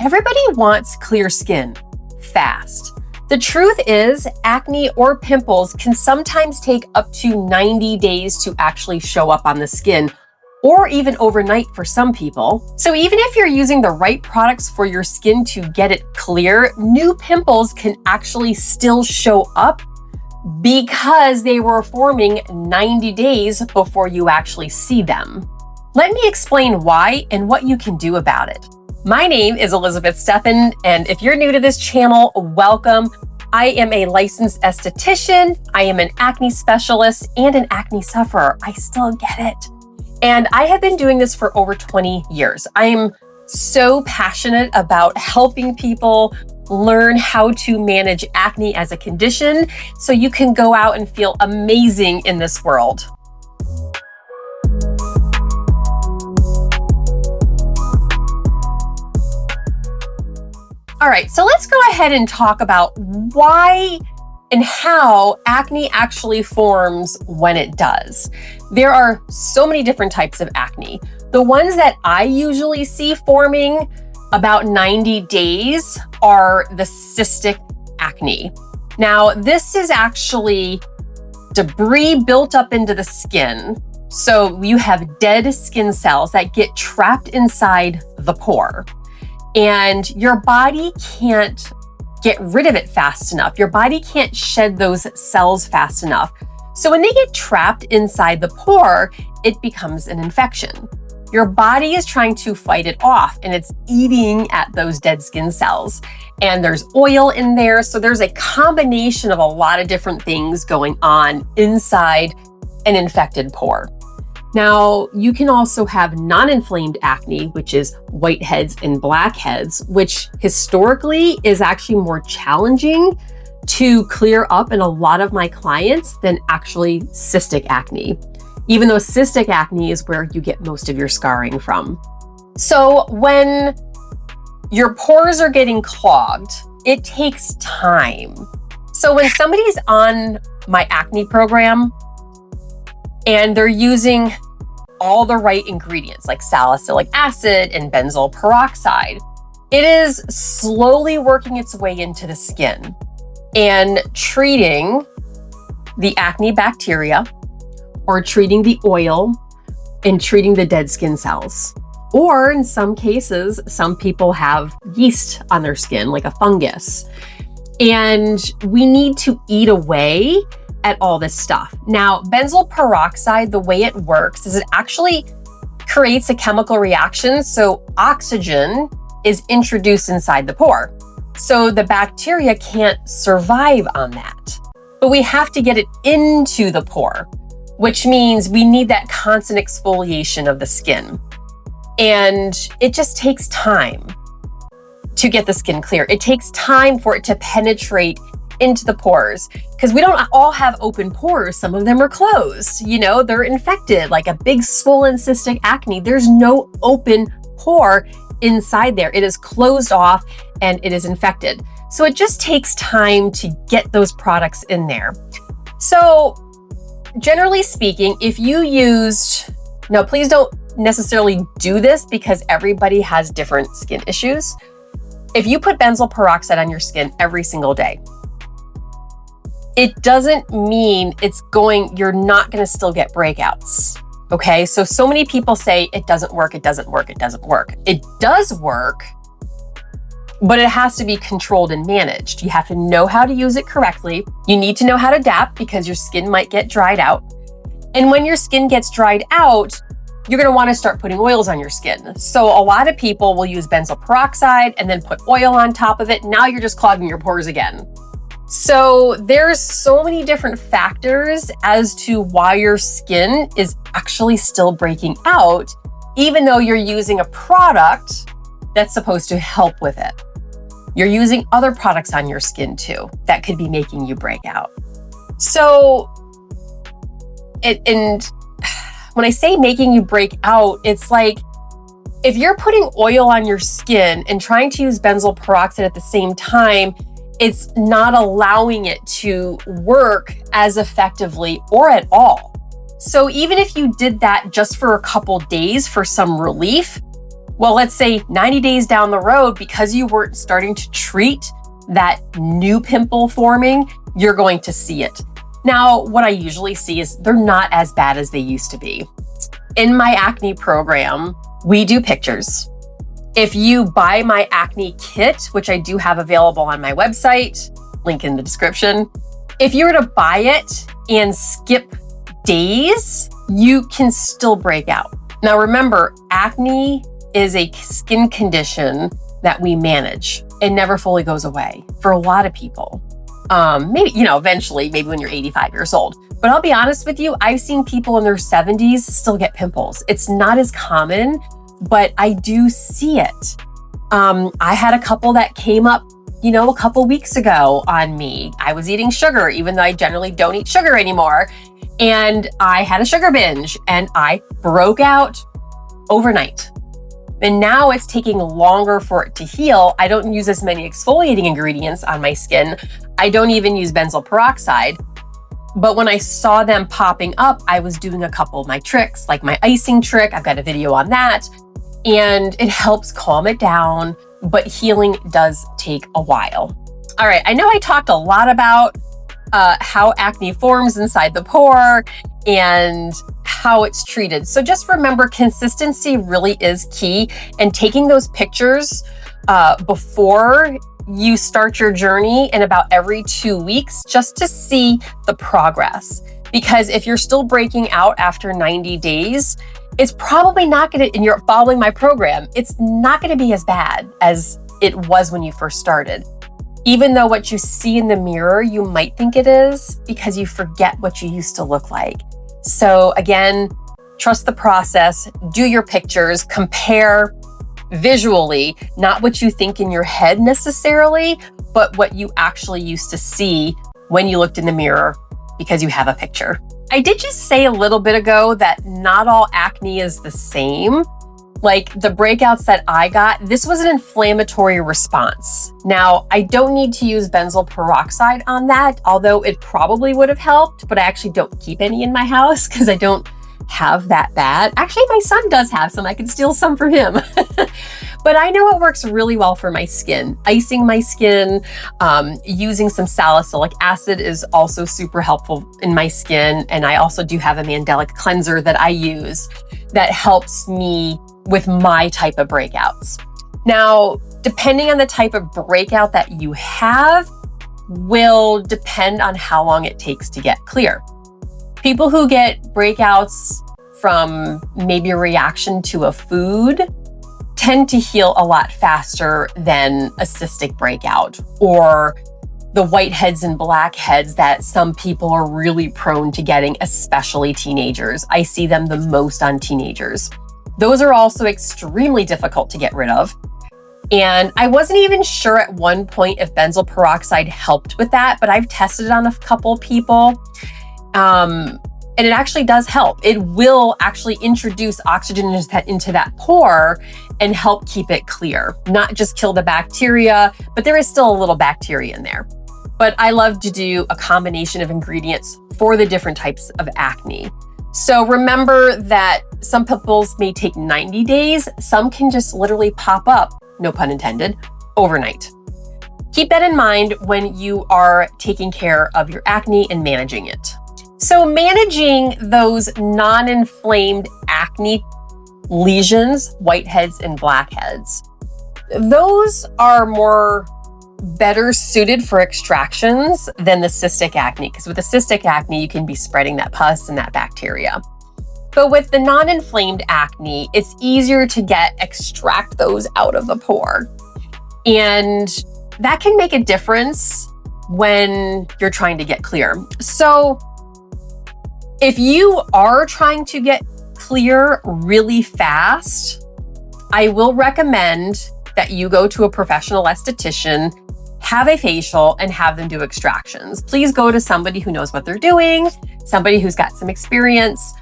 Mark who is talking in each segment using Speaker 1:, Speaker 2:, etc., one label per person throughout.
Speaker 1: Everybody wants clear skin fast. The truth is, acne or pimples can sometimes take up to 90 days to actually show up on the skin, or even overnight for some people. So even if you're using the right products for your skin to get it clear, new pimples can actually still show up because they were forming 90 days before you actually see them. Let me explain why and what you can do about it. My name is Elizabeth Steffen, and if you're new to this channel, welcome. I am a licensed esthetician, I am an acne specialist, and an acne sufferer. I still get it. And I have been doing this for over 20 years. I am so passionate about helping people learn how to manage acne as a condition so you can go out and feel amazing in this world. All right, so let's go ahead and talk about why and how acne actually forms when it does. There are so many different types of acne. The ones that I usually see forming about 90 days are the cystic acne. Now, this is actually debris built up into the skin. So you have dead skin cells that get trapped inside the pore. And your body can't get rid of it fast enough. Your body can't shed those cells fast enough. So when they get trapped inside the pore, it becomes an infection. Your body is trying to fight it off and it's eating at those dead skin cells. And there's oil in there. So there's a combination of a lot of different things going on inside an infected pore. Now, you can also have non-inflamed acne, which is whiteheads and blackheads, which historically is actually more challenging to clear up in a lot of my clients than actually cystic acne, even though cystic acne is where you get most of your scarring from. So when your pores are getting clogged, it takes time. So when somebody's on my acne program, and they're using all the right ingredients like salicylic acid and benzoyl peroxide, it is slowly working its way into the skin and treating the acne bacteria or treating the oil and treating the dead skin cells. Or in some cases, some people have yeast on their skin, like a fungus. And we need to eat away at all this stuff. Now, benzoyl peroxide, the way it works is it actually creates a chemical reaction. So oxygen is introduced inside the pore. So the bacteria can't survive on that. But we have to get it into the pore, which means we need that constant exfoliation of the skin. And it just takes time to get the skin clear. It takes time for it to penetrate into the pores because we don't all have open pores. Some of them are closed, they're infected, like a big swollen cystic acne. There's no open pore inside there. It is closed off and it is infected. So it just takes time to get those products in there. So generally speaking, if you used, now please don't necessarily do this because everybody has different skin issues. If you put benzoyl peroxide on your skin every single day, it doesn't mean you're not going to still get breakouts. Okay. So many people say it doesn't work. It doesn't work. It doesn't work. It does work, but it has to be controlled and managed. You have to know how to use it correctly. You need to know how to adapt because your skin might get dried out. And when your skin gets dried out, you're going to want to start putting oils on your skin. So a lot of people will use benzoyl peroxide and then put oil on top of it. Now you're just clogging your pores again. So there's so many different factors as to why your skin is actually still breaking out, even though you're using a product that's supposed to help with it. You're using other products on your skin too that could be making you break out. So, and when I say making you break out, it's like if you're putting oil on your skin and trying to use benzoyl peroxide at the same time, it's not allowing it to work as effectively or at all. So even if you did that just for a couple days for some relief, Well, let's say 90 days down the road, because you weren't starting to treat that new pimple forming, you're going to see it. Now, what I usually see is they're not as bad as they used to be. In my acne program, we do pictures. If you buy my acne kit, which I do have available on my website, link in the description, if you were to buy it and skip days, you can still break out. Now remember, acne is a skin condition that we manage. It never fully goes away for a lot of people. Maybe, eventually, maybe when you're 85 years old. But I'll be honest with you, I've seen people in their 70s still get pimples. It's not as common, but I do see it. I had a couple that came up, a couple weeks ago on me. I was eating sugar, even though I generally don't eat sugar anymore. And I had a sugar binge and I broke out overnight. And now it's taking longer for it to heal. I don't use as many exfoliating ingredients on my skin. I don't even use benzoyl peroxide. But when I saw them popping up, I was doing a couple of my tricks, like my icing trick. I've got a video on that. And it helps calm it down, but healing does take a while. All right, I know I talked a lot about how acne forms inside the pore and how it's treated. So just remember, consistency really is key, and taking those pictures before you start your journey in about every 2 weeks, just to see the progress. Because if you're still breaking out after 90 days, it's probably not going to, and you're following my program, it's not going to be as bad as it was when you first started. Even though what you see in the mirror, you might think it is, because you forget what you used to look like. So again, trust the process, do your pictures, compare visually, not what you think in your head necessarily, but what you actually used to see when you looked in the mirror, because you have a picture. I did just say a little bit ago that not all acne is the same. Like the breakouts that I got, this was an inflammatory response. Now, I don't need to use benzoyl peroxide on that, although it probably would have helped, but I actually don't keep any in my house because I don't have that bad. Actually, my son does have some. I could steal some from him. But I know it works really well for my skin. Icing my skin, using some salicylic acid is also super helpful in my skin. And I also do have a mandelic cleanser that I use that helps me with my type of breakouts. Now, depending on the type of breakout that you have will depend on how long it takes to get clear. People who get breakouts from maybe a reaction to a food tend to heal a lot faster than a cystic breakout, or the whiteheads and blackheads that some people are really prone to getting, especially teenagers. I see them the most on teenagers. Those are also extremely difficult to get rid of. And I wasn't even sure at one point if benzoyl peroxide helped with that, but I've tested it on a couple people. And it actually does help. It will actually introduce oxygen into that pore and help keep it clear. Not just kill the bacteria, but there is still a little bacteria in there. But I love to do a combination of ingredients for the different types of acne. So remember that some pimples may take 90 days. Some can just literally pop up, no pun intended, overnight. Keep that in mind when you are taking care of your acne and managing it. So managing those non-inflamed acne lesions, whiteheads and blackheads, those are better suited for extractions than the cystic acne, because with the cystic acne, you can be spreading that pus and that bacteria. But with the non-inflamed acne, it's easier to extract those out of the pore. And that can make a difference when you're trying to get clear. So if you are trying to get clear really fast, I will recommend that you go to a professional esthetician, have a facial, and have them do extractions. Please go to somebody who knows what they're doing, somebody who's got some experience.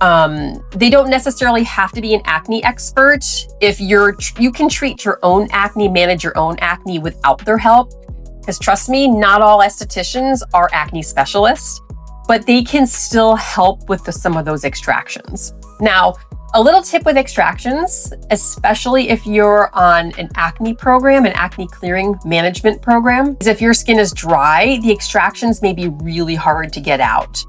Speaker 1: They don't necessarily have to be an acne expert. If you can treat your own acne, manage your own acne without their help. Because trust me, not all estheticians are acne specialists, but they can still help with some of those extractions. Now, A little tip with extractions, especially if you're on an acne program, an acne clearing management program, is if your skin is dry, the extractions may be really hard to get out.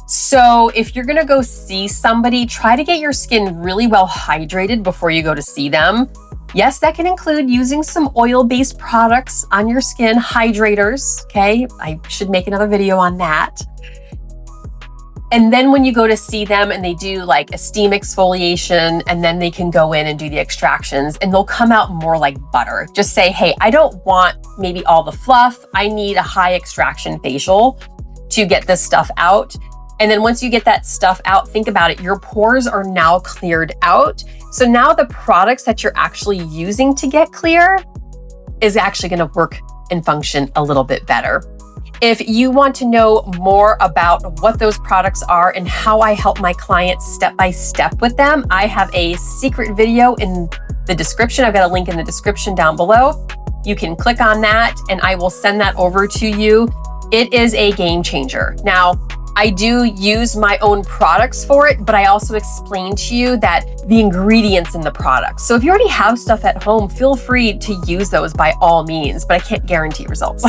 Speaker 1: So if you're gonna go see somebody, try to get your skin really well hydrated before you go to see them. Yes, that can include using some oil-based products on your skin, hydrators, okay? I should make another video on that. And then when you go to see them and they do like a steam exfoliation, and then they can go in and do the extractions, and they'll come out more like butter. Just say, hey, I don't want maybe all the fluff. I need a high extraction facial to get this stuff out. And then once you get that stuff out, think about it. Your pores are now cleared out. So now the products that you're actually using to get clear is actually going to work and function a little bit better. If you want to know more about what those products are and how I help my clients step by step with them, I have a secret video in the description. I've got a link in the description down below. You can click on that and I will send that over to you. It is a game changer. Now, I do use my own products for it, but I also explain to you that the ingredients in the products. So if you already have stuff at home, feel free to use those by all means, but I can't guarantee results.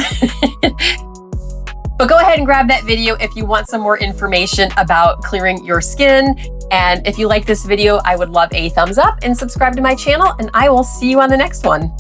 Speaker 1: But go ahead and grab that video if you want some more information about clearing your skin. And if you like this video, I would love a thumbs up and subscribe to my channel, and I will see you on the next one.